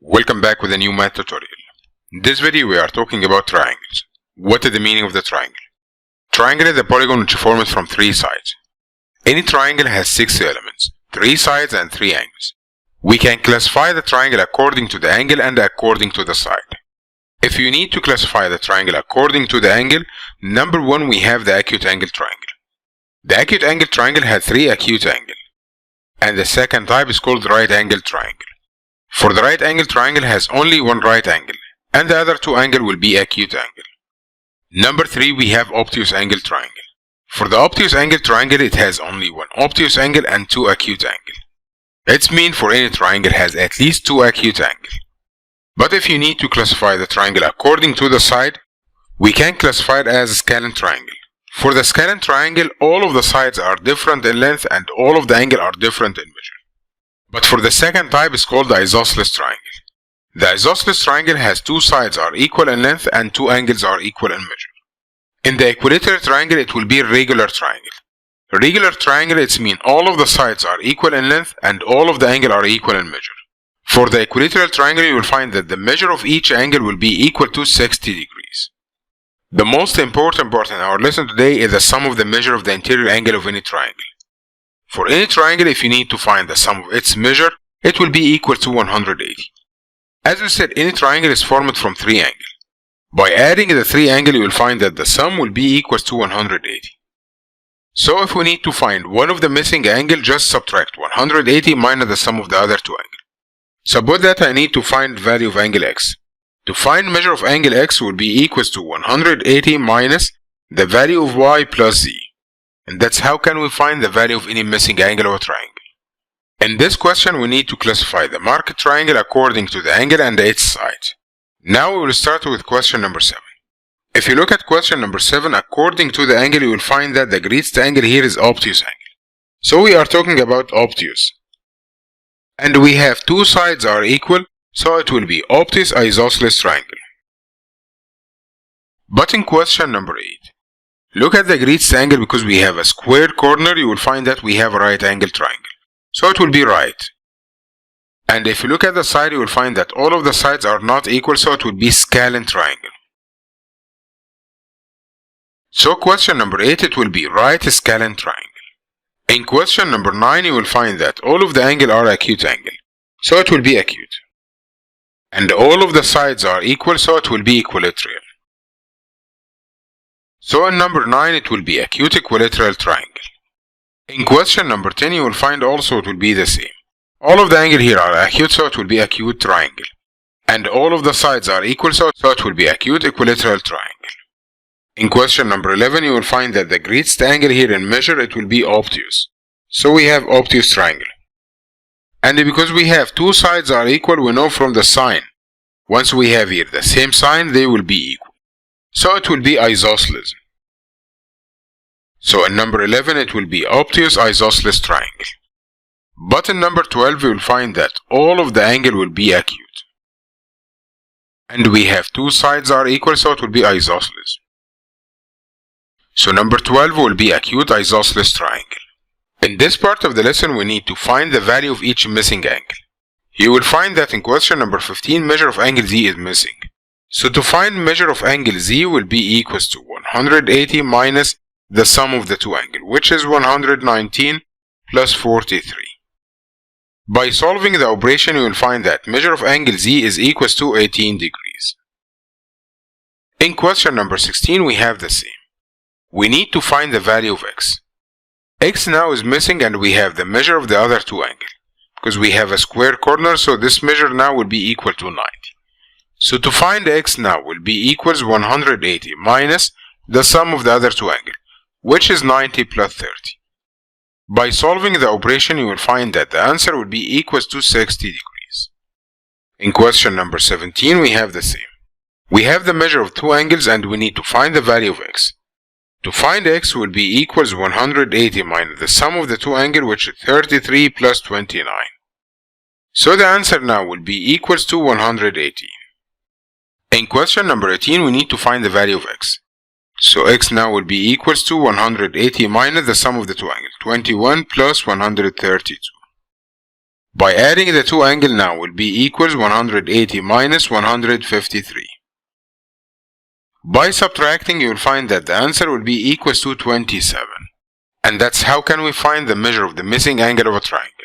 Welcome back with a new math tutorial. In this video we are talking about triangles. What is the meaning of the triangle? Triangle is a polygon which forms from three sides. Any triangle has 6 elements, 3 sides and 3 angles. We can classify the triangle according to the angle and according to the side. If you need to classify the triangle according to the angle, number 1 we have the acute angle triangle. The acute angle triangle has 3 acute angles. And the second type is called right angle triangle. For the right angle triangle has only one right angle, and the other 2 angles will be acute angle. Number 3 we have obtuse angle triangle. For the obtuse angle triangle it has only one obtuse angle and 2 acute angles. It means for any triangle has at least 2 acute angles. But if you need to classify the triangle according to the side, we can classify it as a scalene triangle. For the scalene triangle, all of the sides are different in length and all of the angles are different in measure. But for the second type is called the isosceles triangle. The isosceles triangle has 2 sides are equal in length and 2 angles are equal in measure. In the equilateral triangle it will be a regular triangle. A regular triangle it means all of the sides are equal in length and all of the angles are equal in measure. For the equilateral triangle you will find that the measure of each angle will be equal to 60 degrees. The most important part in our lesson today is the sum of the measure of the interior angle of any triangle. For any triangle, if you need to find the sum of its measure, it will be equal to 180. As we said, any triangle is formed from 3 angles. By adding the 3 angles, you will find that the sum will be equal to 180. So if we need to find one of the missing angles, just subtract 180 minus the sum of the other 2 angles. Suppose that I need to find the value of angle x. To find measure of angle x will be equal to 180 minus the value of y plus z. And that's how can we find the value of any missing angle of a triangle. In this question we need to classify the marked triangle according to the angle and its sides. Now we will start with question number 7. If you look at question number 7, according to the angle you will find that the greatest angle here is obtuse angle. So we are talking about obtuse. And we have 2 sides are equal, so it will be obtuse isosceles triangle. But in question number 8, look at the greatest angle because we have a squared corner, you will find that we have a right angle triangle. So it will be right. And if you look at the side, you will find that all of the sides are not equal, so it will be scalene triangle. So question number 8, it will be right scalene triangle. In question number 9, you will find that all of the angles are acute angle. So it will be acute. And all of the sides are equal, so it will be equilateral. So in number 9 it will be acute equilateral triangle. In question number 10 you will find also it will be the same. All of the angles here are acute, so it will be acute triangle. And all of the sides are equal, so it will be acute equilateral triangle. In question number 11 you will find that the greatest angle here in measure it will be obtuse. So we have obtuse triangle. And because we have 2 sides are equal, we know from the sign. Once we have here the same sign, they will be equal. So it will be isosceles. So in number 11 it will be obtuse isosceles triangle. But in number 12 we will find that all of the angle will be acute. And we have 2 sides are equal, so it will be isosceles. So number 12 will be acute isosceles triangle. In this part of the lesson we need to find the value of each missing angle. You will find that in question number 15 measure of angle z is missing. So to find measure of angle z will be equals to 180 minus the sum of the 2 angles, which is 119 plus 43. By solving the operation you will find that measure of angle z is equals to 18 degrees. In question number 16 we have the same. We need to find the value of x. X now is missing and we have the measure of the other 2 angles. Because we have a square corner, so this measure now will be equal to 90. So to find x now will be equals 180 minus the sum of the other 2 angles, which is 90 plus 30. By solving the operation you will find that the answer will be equals to 60 degrees. In question number 17 we have the same. We have the measure of 2 angles and we need to find the value of x. To find x will be equals 180 minus the sum of the 2 angles, which is 33 plus 29. So the answer now will be equals to 180. In question number 18 we need to find the value of x. So x now will be equals to 180 minus the sum of the 2 angles, 21 plus 132. By adding the two angles now will be equals 180 minus 153. By subtracting, you will find that the answer will be equals to 27. And that's how can we find the measure of the missing angle of a triangle.